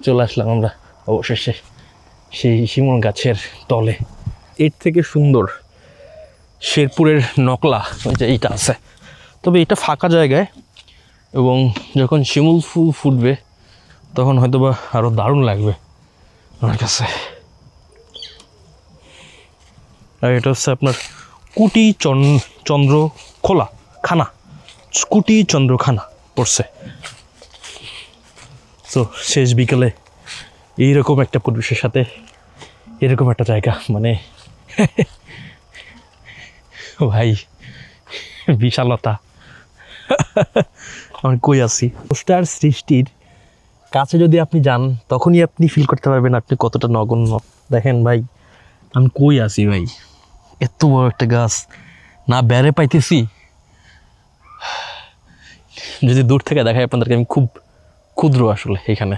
চলে আসলাম আমরা অবশেষে সেই শিমুল গাছের তলে। এর থেকে সুন্দর শেরপুরের নকলা ওই যে এইটা আছে, তবে এটা ফাঁকা জায়গায়, এবং যখন শিমুল ফুল ফুটবে তখন হয়তো বা আরও দারুণ লাগবে আমার কাছে। আর এটা হচ্ছে আপনার কুটি চন্দ্রখোলা খানা, কুটি চন্দ্রখানা পড়ছে। তো শেষ বিকেলে এইরকম একটা পরিবেশের সাথে এরকম একটা জায়গা, মানে ভাই বিশালতা। আমি কই আছি, পোস্টার সৃষ্টির কাছে যদি আপনি যান তখনই আপনি ফিল করতে পারবেন আপনি কতটা নগণ্য। দেখেন ভাই আমি কই আছি ভাই, এত বড় একটা গাছ না বেড়ে পাইতেছি। যদি দূর থেকে দেখাই আপনাদেরকে, আমি খুব ক্ষুদ্র আসলে এখানে।